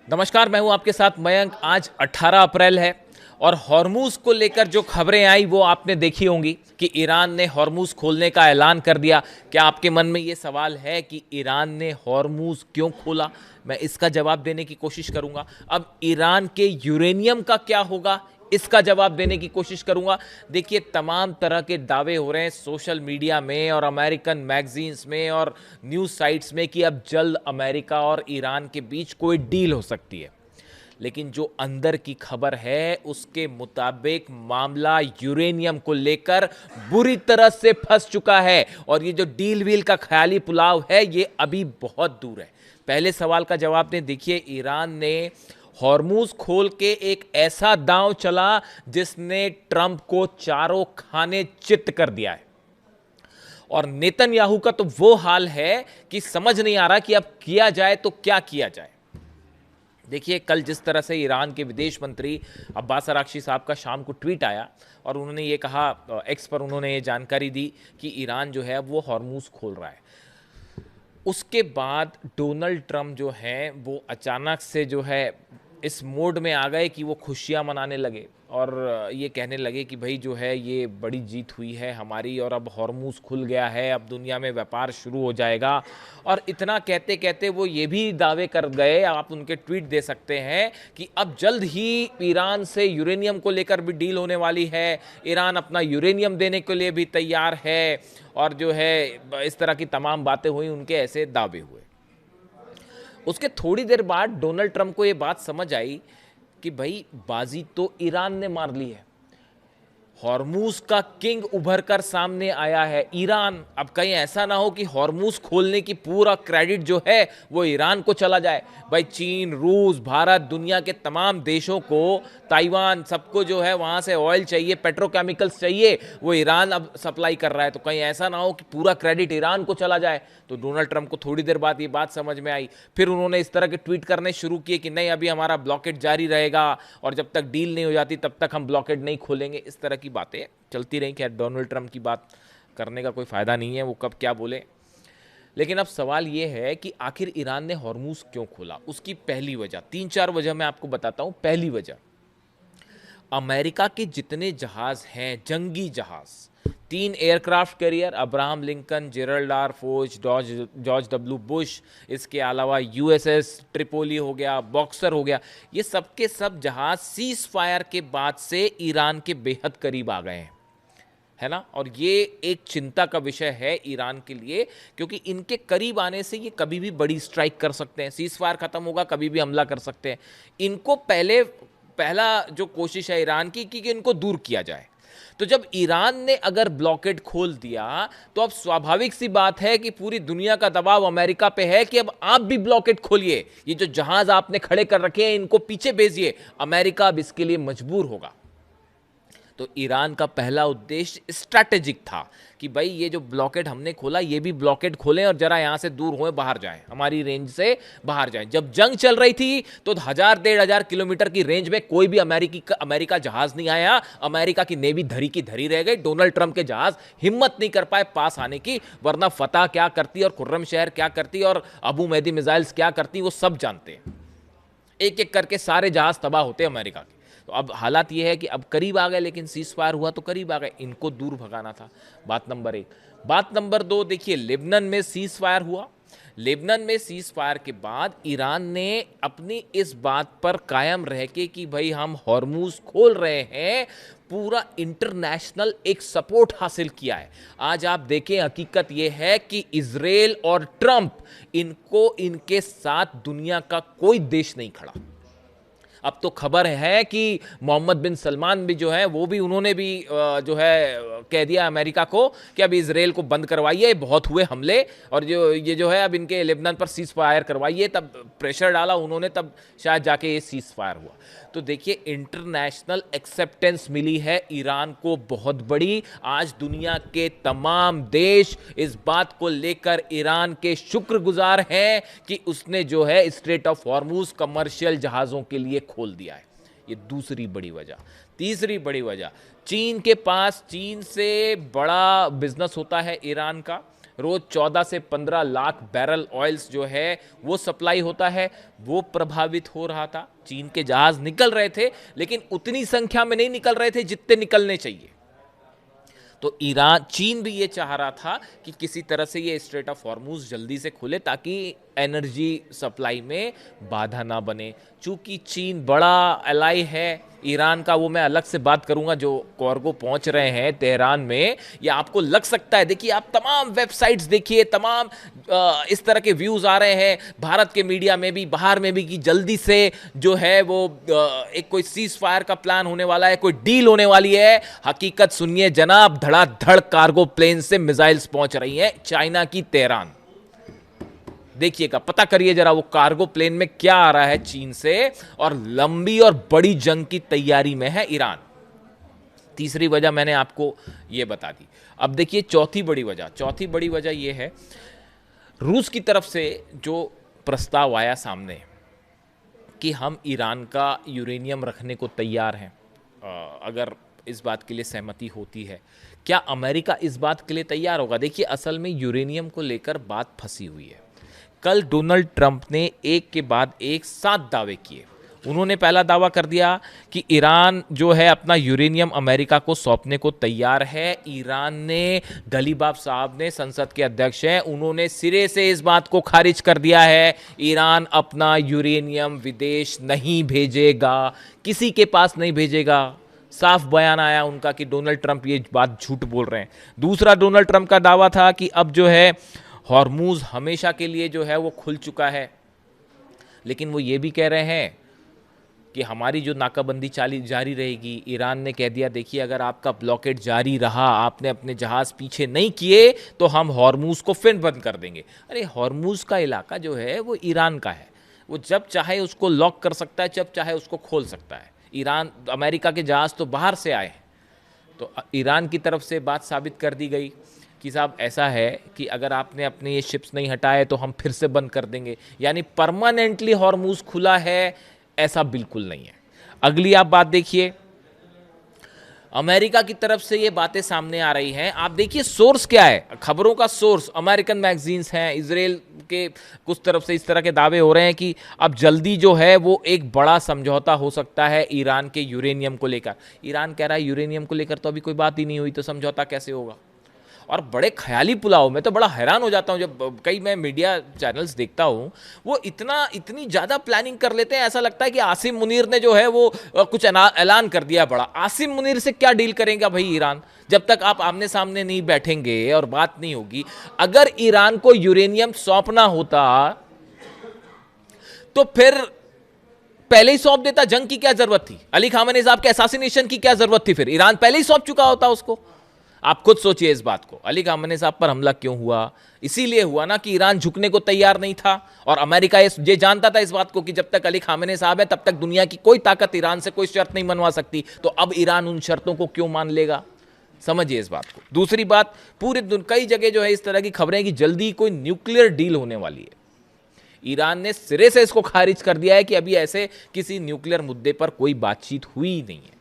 नमस्कार, मैं हूं आपके साथ मयंक। आज 18 अप्रैल है और हॉर्मूज को लेकर जो खबरें आई वो आपने देखी होंगी कि ईरान ने हॉर्मूज खोलने का ऐलान कर दिया। क्या आपके मन में ये सवाल है कि ईरान ने हॉर्मूज क्यों खोला? मैं इसका जवाब देने की कोशिश करूंगा। अब ईरान के यूरेनियम का क्या होगा, इसका जवाब देने की कोशिश करूंगा। देखिए, तमाम तरह के दावे हो रहे हैं सोशल मीडिया में और अमेरिकन मैगजीन्स में और न्यूज़ साइट्स में कि अब जल्द अमेरिका और ईरान के बीच कोई डील हो सकती है। लेकिन जो अंदर की खबर है उसके मुताबिक मामला यूरेनियम को लेकर बुरी तरह से फंस चुका है और ये जो डील वील का ख्याली पुलाव है ये अभी बहुत दूर है। पहले सवाल का जवाब दें। देखिए, ईरान ने हॉर्मूज खोल के एक ऐसा दांव चला जिसने ट्रंप को चारों खाने चित्त कर दिया है और नेतन्याहू का तो वो हाल है कि समझ नहीं आ रहा कि अब किया जाए तो क्या किया जाए। देखिए, कल जिस तरह से ईरान के विदेश मंत्री अब्बास अराक्ची साहब का शाम को ट्वीट आया और उन्होंने ये कहा, एक्स पर उन्होंने ये जानकारी दी कि ईरान जो है वो हॉर्मूज खोल रहा है। उसके बाद डोनाल्ड ट्रंप जो हैं वो अचानक से जो है इस मोड में आ गए कि वो खुशियां मनाने लगे और ये कहने लगे कि भाई जो है ये बड़ी जीत हुई है हमारी और अब हॉर्मूज खुल गया है, अब दुनिया में व्यापार शुरू हो जाएगा। और इतना कहते कहते वो ये भी दावे कर गए, आप उनके ट्वीट दे सकते हैं, कि अब जल्द ही ईरान से यूरेनियम को लेकर भी डील होने वाली है, ईरान अपना यूरेनियम देने के लिए भी तैयार है और जो है इस तरह की तमाम बातें हुई, उनके ऐसे दावे हुए। उसके थोड़ी देर बाद डोनाल्ड ट्रंप को यह बात समझ आई कि भाई बाजी तो ईरान ने मार ली है, हॉर्मूज का किंग उभर कर सामने आया है ईरान। अब कहीं ऐसा ना हो कि हॉर्मूज खोलने की पूरा क्रेडिट जो है वो ईरान को चला जाए। भाई चीन, रूस, भारत, दुनिया के तमाम देशों को, ताइवान, सबको जो है वहां से ऑयल चाहिए, पेट्रोकेमिकल्स चाहिए, वो ईरान अब सप्लाई कर रहा है। तो कहीं ऐसा ना हो कि पूरा क्रेडिट ईरान को चला जाए। तो डोनाल्ड ट्रंप को थोड़ी देर बाद ये बात समझ में आई। फिर उन्होंने इस तरह के ट्वीट करने शुरू किए कि नहीं, अभी हमारा ब्लॉकेट जारी रहेगा और जब तक डील नहीं हो जाती तब तक हम ब्लॉकेट नहीं खोलेंगे। इस तरह की बातें चलती रही। खैर, डोनाल्ड ट्रंप की बात करने का कोई फ़ायदा नहीं है, वो कब क्या बोले। लेकिन अब सवाल ये है कि आखिर ईरान ने हॉर्मूज क्यों खोला। उसकी पहली वजह, तीन चार वजह मैं आपको बताता हूं। पहली वजह, अमेरिका के जितने जहाज हैं, जंगी जहाज, 3 aircraft carrier, Abraham Lincoln, Gerald R फोच, जॉर्ज डब्ल्यू बुश, इसके अलावा यूएसएस ट्रिपोली हो गया, बॉक्सर हो गया, ये सब के सब जहाज सीज फायर के बाद से ईरान के बेहद करीब आ गए हैं, है ना। और ये एक चिंता का विषय है ईरान के लिए, क्योंकि इनके करीब आने से ये कभी भी बड़ी स्ट्राइक कर सकते हैं। सीज फायर खत्म होगा, कभी भी हमला कर सकते हैं। इनको पहला जो कोशिश है ईरान की कि इनको दूर किया जाए। तो जब ईरान ने अगर ब्लॉकेट खोल दिया तो अब स्वाभाविक सी बात है कि पूरी दुनिया का दबाव अमेरिका पे है कि अब आप भी ब्लॉकेट खोलिए, ये जो जहाज आपने खड़े कर रखे हैं इनको पीछे भेजिए। अमेरिका अब इसके लिए मजबूर होगा। तो ईरान का पहला उद्देश्य स्ट्रैटेजिक था कि भाई ये जो ब्लॉकेट हमने खोला ये भी ब्लॉकेट खोलें और जरा यहां से दूर होए, बाहर जाएं, हमारी रेंज से बाहर जाएं। जब जंग चल रही थी तो 1000-1500 किलोमीटर की रेंज में कोई भी अमेरिका जहाज नहीं आया। अमेरिका की नेवी धरी की धरी रह गई। डोनाल्ड ट्रंप के जहाज हिम्मत नहीं कर पाए पास आने की, वरना फतह क्या करती और खुर्रम शहर क्या करती और अबू मेहदी मिसाइल्स क्या करती वो सब जानते हैं। एक एक करके सारे जहाज तबाह होते अमेरिका के। तो अब हालात ये है कि अब करीब आ गए, लेकिन सीज फायर हुआ तो करीब आ गए, इनको दूर भगाना था। बात नंबर एक। बात नंबर दो, देखिए लेबनान में सीज फायर हुआ। लेबनान में सीज फायर के बाद ईरान ने अपनी इस बात पर कायम रह के कि भाई हम हॉर्मूज खोल रहे हैं, पूरा इंटरनेशनल एक सपोर्ट हासिल किया है। आज आप देखें, हकीकत यह है कि इजराइल और ट्रंप, इनको इनके साथ दुनिया का कोई देश नहीं खड़ा। अब तो खबर है कि मोहम्मद बिन सलमान भी जो है वो भी, उन्होंने भी जो है कह दिया अमेरिका को कि अब इसराइल को बंद करवाइए, बहुत हुए हमले, और ये जो है अब इनके लेबनान पर सीज फायर करवाइए। तब प्रेशर डाला उन्होंने, तब शायद जाके ये सीज फायर हुआ। तो देखिए, इंटरनेशनल एक्सेप्टेंस मिली है ईरान को बहुत बड़ी। आज दुनिया के तमाम देश इस बात को लेकर ईरान के शुक्रगुजार हैं कि उसने जो है स्ट्रेट ऑफ हॉर्मूज कमर्शियल जहाजों के लिए खोल दिया है। ये दूसरी बड़ी वजह। तीसरी बड़ी वजह, चीन के पास, चीन से बड़ा बिजनेस होता है ईरान का। रोज 14 से 15 लाख बैरल ऑयल्स जो है वो सप्लाई होता है, वो प्रभावित हो रहा था। चीन के जहाज निकल रहे थे लेकिन उतनी संख्या में नहीं निकल रहे थे जितने निकलने चाहिए। तो ईरान, चीन भी ये चाह रहा था कि किसी तरह से ये स्ट्रेट ऑफ हॉर्मूज जल्दी से खुले ताकि एनर्जी सप्लाई में बाधा ना बने। चूंकि चीन बड़ा एलाई है ईरान का, वो मैं अलग से बात करूंगा। जो कार्गो पहुंच रहे हैं तेहरान में, ये आपको लग सकता है, देखिए आप तमाम वेबसाइट्स देखिए, तमाम इस तरह के व्यूज आ रहे हैं भारत के मीडिया में भी, बाहर में भी, कि जल्दी से जो है वो एक कोई सीज फायर का प्लान होने वाला है, कोई डील होने वाली है। हकीकत सुनिए जनाब, धड़ाधड़ कार्गो प्लेन से मिसाइल्स पहुंच रही हैं चाइना की तेहरान। देखिएगा, पता करिए जरा वो कार्गो प्लेन में क्या आ रहा है चीन से, और लंबी और बड़ी जंग की तैयारी में है ईरान। तीसरी वजह मैंने आपको ये बता दी। अब देखिए चौथी बड़ी वजह ये है, रूस की तरफ से जो प्रस्ताव आया सामने कि हम ईरान का यूरेनियम रखने को तैयार हैं, अगर इस बात के लिए सहमति होती है। क्या अमेरिका इस बात के लिए तैयार होगा? देखिए असल में यूरेनियम को लेकर बात फंसी हुई है। कल डोनाल्ड ट्रंप ने एक के बाद एक 7 दावे किए। उन्होंने पहला दावा कर दिया कि ईरान जो है अपना यूरेनियम अमेरिका को सौंपने को तैयार है। ईरान ने, गलीबाफ साहब ने, संसद के अध्यक्ष हैं, उन्होंने सिरे से इस बात को खारिज कर दिया है, ईरान अपना यूरेनियम विदेश नहीं भेजेगा, किसी के पास नहीं भेजेगा। साफ बयान आया उनका कि डोनाल्ड ट्रंप ये बात झूठ बोल रहे हैं। दूसरा डोनाल्ड ट्रंप का दावा था कि अब जो है हॉर्मूज हमेशा के लिए जो है वो खुल चुका है, लेकिन वो ये भी कह रहे हैं कि हमारी जो नाकाबंदी जारी रहेगी। ईरान ने कह दिया, देखिए अगर आपका ब्लॉकेट जारी रहा, आपने अपने जहाज पीछे नहीं किए, तो हम हॉर्मूज को फिर बंद कर देंगे। अरे हॉर्मूज का इलाका जो है वो ईरान का है, वो जब चाहे उसको लॉक कर सकता है, जब चाहे उसको खोल सकता है। ईरान, अमेरिका के जहाज तो बाहर से आए हैं, तो ईरान की तरफ से बात साबित कर दी गई कि साहब ऐसा है कि अगर आपने अपने ये शिप्स नहीं हटाए तो हम फिर से बंद कर देंगे। यानी परमानेंटली हॉर्मूज खुला है, ऐसा बिल्कुल नहीं है। अगली आप बात देखिए, अमेरिका की तरफ से ये बातें सामने आ रही हैं। आप देखिए सोर्स क्या है, खबरों का सोर्स अमेरिकन मैगजीन्स हैं, इजराइल के कुछ तरफ से इस तरह के दावे हो रहे हैं कि अब जल्दी जो है वो एक बड़ा समझौता हो सकता है ईरान के यूरेनियम को लेकर। ईरान कह रहा है यूरेनियम को लेकर तो अभी कोई बात ही नहीं हुई, तो समझौता कैसे होगा? और बड़े ख्याली पुलाव, मैं तो बड़ा हैरान हो जाता हूँ जब कई मैं मीडिया चैनल्स देखता हूँ, वो इतनी ज़्यादा प्लानिंग कर लेते हैं। ऐसा लगता है कि आसिम मुनीर ने जो है वो कुछ ऐलान कर दिया बड़ा। आसिम मुनीर से क्या डील करेंगे भाई ईरान, जब तक आप आमने सामने नहीं बैठेंगे और बात नहीं होगी। अगर ईरान को यूरेनियम सौंपना होता तो फिर पहले ही सौंप देता। जंग की क्या जरूरत थी? अली खामेनी साहब के असैसिनेशन की क्या जरूरत थी? फिर ईरान पहले ही सौंप चुका होता उसको। आप खुद सोचिए इस बात को। अली खामेनी साहब पर हमला क्यों हुआ? इसीलिए हुआ ना कि ईरान झुकने को तैयार नहीं था, और अमेरिका ये जानता था इस बात को कि जब तक अली खामेनी साहब है तब तक दुनिया की कोई ताकत ईरान से कोई शर्त नहीं मनवा सकती। तो अब ईरान उन शर्तों को क्यों मान लेगा? समझिए इस बात को। दूसरी बात, कई जगह जो है इस तरह की खबरें कि जल्दी कोई न्यूक्लियर डील होने वाली है। ईरान ने सिरे से इसको खारिज कर दिया है कि अभी ऐसे किसी न्यूक्लियर मुद्दे पर कोई बातचीत हुई नहीं है।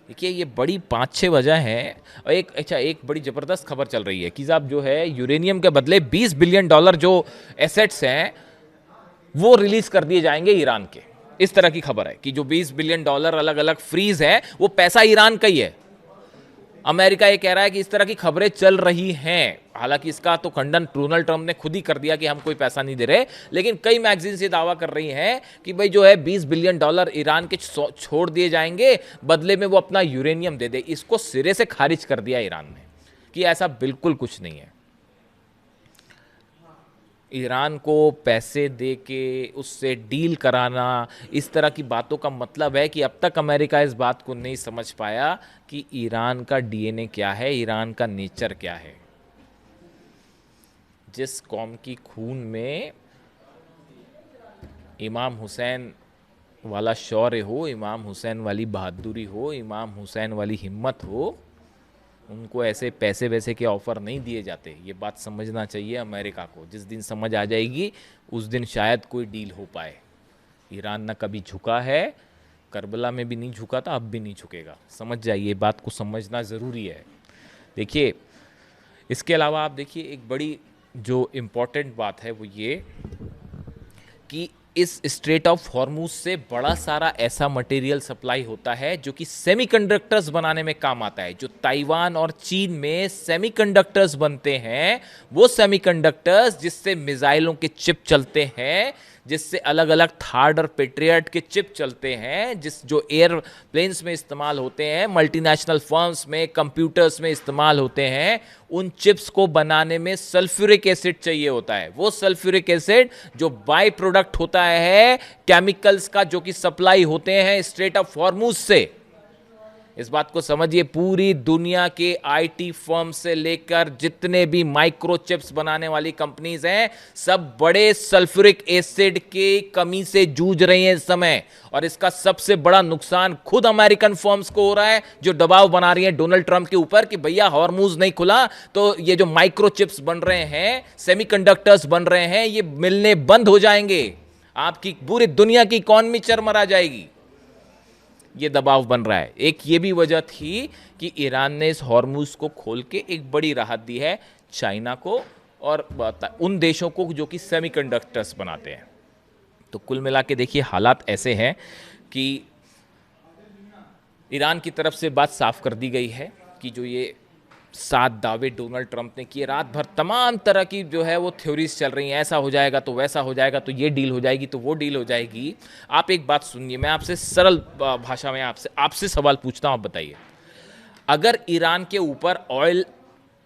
देखिए ये बड़ी 5-6 वजह हैं। और एक बड़ी ज़बरदस्त खबर चल रही है कि साहब जो है यूरेनियम के बदले $20 बिलियन जो एसेट्स हैं वो रिलीज कर दिए जाएंगे ईरान के। इस तरह की खबर है कि जो $20 बिलियन अलग अलग फ्रीज है, वो पैसा ईरान का ही है। अमेरिका ये कह रहा है कि इस तरह की खबरें चल रही हैं। हालांकि इसका तो खंडन डोनाल्ड ट्रंप ने खुद ही कर दिया कि हम कोई पैसा नहीं दे रहे, लेकिन कई मैगजीन्स ये दावा कर रही हैं कि भाई जो है $20 बिलियन ईरान के छोड़ दिए जाएंगे, बदले में वो अपना यूरेनियम दे दे। इसको सिरे से खारिज कर दिया ईरान ने कि ऐसा बिल्कुल कुछ नहीं है। ईरान को पैसे दे के उससे डील कराना, इस तरह की बातों का मतलब है कि अब तक अमेरिका इस बात को नहीं समझ पाया कि ईरान का डीएनए क्या है, ईरान का नेचर क्या है। जिस कौम की खून में इमाम हुसैन वाला शौर्य हो, इमाम हुसैन वाली बहादुरी हो, इमाम हुसैन वाली हिम्मत हो, उनको ऐसे पैसे वैसे के ऑफ़र नहीं दिए जाते। ये बात समझना चाहिए अमेरिका को। जिस दिन समझ आ जाएगी उस दिन शायद कोई डील हो पाए। ईरान ना कभी झुका है, करबला में भी नहीं झुका था, अब भी नहीं झुकेगा। समझ जाइए, बात को समझना ज़रूरी है। देखिए, इसके अलावा आप देखिए एक बड़ी जो इम्पोर्टेंट बात है वो ये कि इस स्ट्रेट ऑफ हॉर्मूज से बड़ा सारा ऐसा मटेरियल सप्लाई होता है जो कि सेमीकंडक्टर्स बनाने में काम आता है। जो ताइवान और चीन में सेमीकंडक्टर्स बनते हैं, वो सेमीकंडक्टर्स जिससे मिसाइलों के चिप चलते हैं, जिससे अलग अलग थार्ड और पेट्रियट के चिप चलते हैं, जो एयरप्लेन्स में इस्तेमाल होते हैं, मल्टीनेशनल फर्म्स में, कंप्यूटर्स में इस्तेमाल होते हैं, उन चिप्स को बनाने में सल्फ्यूरिक एसिड चाहिए होता है। वो सल्फ्यूरिक एसिड जो बाय प्रोडक्ट होता है केमिकल्स का, जो कि सप्लाई होते हैं स्ट्रेट ऑफ हॉर्मूज से। इस बात को समझिए, पूरी दुनिया के आईटी फर्म से लेकर जितने भी माइक्रोचिप्स बनाने वाली कंपनीज हैं, सब बड़े सल्फ्यूरिक एसिड की कमी से जूझ रही हैं इस समय। और इसका सबसे बड़ा नुकसान खुद अमेरिकन फर्म्स को हो रहा है, जो दबाव बना रही हैं डोनाल्ड ट्रंप के ऊपर कि भैया हॉर्मूज नहीं खुला तो ये जो माइक्रोचिप्स बन रहे हैं, सेमीकंडक्टर्स बन रहे हैं, ये मिलने बंद हो जाएंगे, आपकी पूरी दुनिया की इकॉनमी चरमरा जाएगी। ये दबाव बन रहा है। एक ये भी वजह थी कि ईरान ने इस हॉर्मूज को खोल के एक बड़ी राहत दी है चाइना को और उन देशों को जो कि सेमीकंडक्टर्स बनाते हैं। तो कुल मिला के देखिए हालात ऐसे हैं कि ईरान की तरफ से बात साफ कर दी गई है कि जो ये 7 दावे डोनाल्ड ट्रंप ने किए, रात भर तमाम तरह की जो है वो थ्योरीज चल रही हैं, ऐसा हो जाएगा तो वैसा हो जाएगा, तो ये डील हो जाएगी तो वो डील हो जाएगी। आप एक बात सुनिए, मैं आपसे सरल भाषा में आपसे सवाल पूछता हूं, आप बताइए, अगर ईरान के ऊपर ऑयल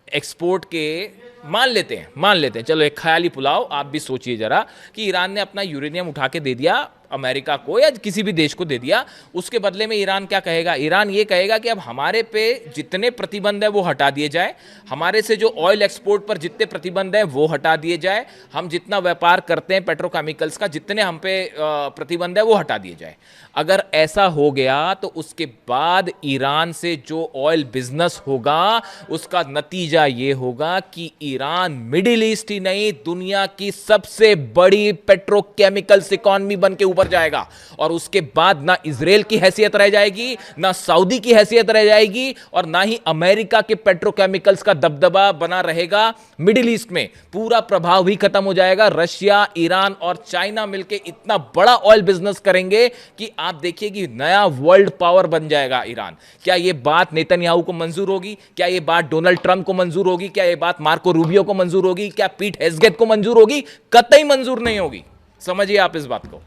एक्सपोर्ट के मान लेते हैं, चलो एक ख्याली पुलाव, आप भी सोचिए जरा कि ईरान ने अपना यूरेनियम उठा के दे दिया अमेरिका को या किसी भी देश को दे दिया, उसके बदले में ईरान क्या कहेगा? ईरान ये कहेगा कि अब हमारे पे जितने प्रतिबंध है वो हटा दिए जाए, हमारे से जो ऑयल एक्सपोर्ट पर जितने प्रतिबंध है वो हटा दिए जाए, हम जितना व्यापार करते हैं पेट्रोकेमिकल्स का, जितने हम पे प्रतिबंध है वो हटा दिए जाए। अगर ऐसा हो गया तो उसके बाद ईरान से जो ऑयल बिजनेस होगा उसका नतीजा ये होगा कि ईरान मिडिल ईस्ट ही नहीं, दुनिया की सबसे बड़ी पेट्रोकेमिकल्स इकॉनमी बन के ऊपर जाएगा। और उसके बाद ना इजराइल की हैसियत रह जाएगी, ना सऊदी की हैसियत रह जाएगी, और ना ही अमेरिका के पेट्रोकेमिकल्स का दबदबा बना रहेगा मिडिल ईस्ट में। पूरा प्रभाव ही खत्म हो जाएगा। रशिया, ईरान और चाइना मिलकर इतना बड़ा ऑयल बिजनेस करेंगे कि आप देखिए कि नया वर्ल्ड पावर बन जाएगा ईरान। क्या यह बात नेतन्याहू को मंजूर होगी? क्या यह बात डोनाल्ड ट्रंप को मंजूर होगी? क्या यह बात मार्को रूबियो को मंजूर होगी? क्या पीट हेग्सेथ को मंजूर होगी? कतई मंजूर नहीं होगी। समझिए आप इस बात को।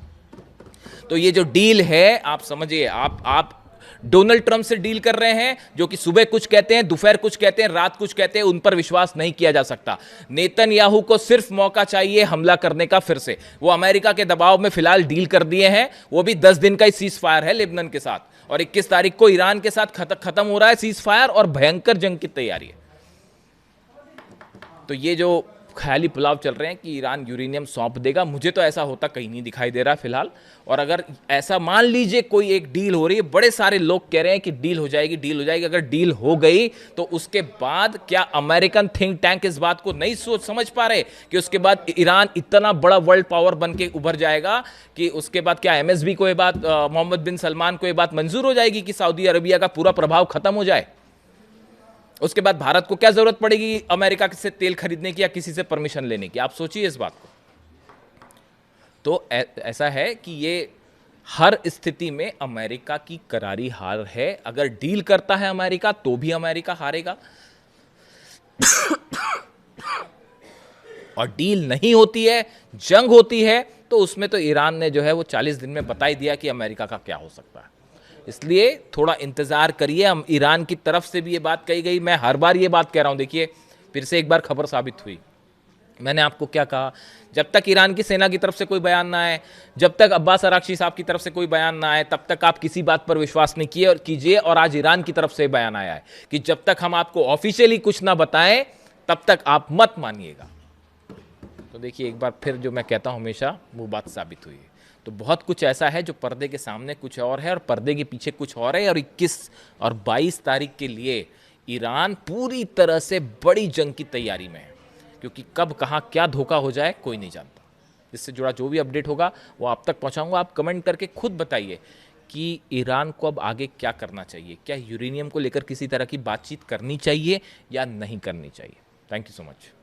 तो ये जो डील है, आप समझिए, आप डोनाल्ड ट्रंप से डील कर रहे हैं जो कि सुबह कुछ कहते हैं, दोपहर कुछ कहते हैं, रात कुछ कहते हैं, उन पर विश्वास नहीं किया जा सकता। नेतन्याहू को सिर्फ मौका चाहिए हमला करने का फिर से। वो अमेरिका के दबाव में फिलहाल डील कर दिए हैं, वो भी 10 दिन का ही सीज फायर है लेबनान के साथ, और 21 तारीख को ईरान के साथ खत्म हो रहा है सीज फायर, और भयंकर जंग की तैयारी है। तो ये जो ख्याली पुलाव चल रहे हैं कि ईरान यूरेनियम सौंप देगा, मुझे तो ऐसा होता कहीं नहीं दिखाई दे रहा फिलहाल। और अगर ऐसा मान लीजिए कोई एक डील हो रही है, बड़े सारे लोग कह रहे हैं कि डील हो जाएगी, डील हो जाएगी। अगर डील हो गई तो उसके बाद क्या अमेरिकन थिंक टैंक इस बात को नहीं समझ पा रहे कि उसके बाद ईरान इतना बड़ा वर्ल्ड पावर बन के उभर जाएगा कि उसके बाद क्या एमएसबी को ये बात, मोहम्मद बिन सलमान को ये बात मंजूर हो जाएगी कि सऊदी अरबिया का पूरा प्रभाव खत्म हो जाए? उसके बाद भारत को क्या जरूरत पड़ेगी अमेरिका से तेल खरीदने की या किसी से परमिशन लेने की? आप सोचिए इस बात को। तो ऐसा है कि ये हर स्थिति में अमेरिका की करारी हार है। अगर डील करता है अमेरिका तो भी अमेरिका हारेगा, और डील नहीं होती है, जंग होती है, तो उसमें तो ईरान ने जो है वो 40 दिन में बता ही दिया कि अमेरिका का क्या हो सकता है। इसलिए थोड़ा इंतजार करिए। हम ईरान की तरफ से भी ये बात कही गई, मैं हर बार ये बात कह रहा हूं, देखिए फिर से एक बार खबर साबित हुई। मैंने आपको क्या कहा, जब तक ईरान की सेना की तरफ से कोई बयान ना आए, जब तक अब्बास अराक्ची साहब की तरफ से कोई बयान ना आए, तब तक आप किसी बात पर विश्वास नहीं कीजिए। और आज ईरान की तरफ से बयान आया है कि जब तक हम आपको ऑफिशियली कुछ ना बताएं तब तक आप मत मानिएगा। तो देखिए एक बार फिर जो मैं कहता हूं हमेशा, वो बात साबित हुई है। तो बहुत कुछ ऐसा है जो पर्दे के सामने कुछ और है और पर्दे के पीछे कुछ और है। और 21 और 22 तारीख के लिए ईरान पूरी तरह से बड़ी जंग की तैयारी में है, क्योंकि कब कहाँ क्या धोखा हो जाए कोई नहीं जानता। इससे जुड़ा जो भी अपडेट होगा वो आप तक पहुंचाऊंगा। आप कमेंट करके खुद बताइए कि ईरान को अब आगे क्या करना चाहिए, क्या यूरेनियम को लेकर किसी तरह की बातचीत करनी चाहिए या नहीं करनी चाहिए। Thank you so much.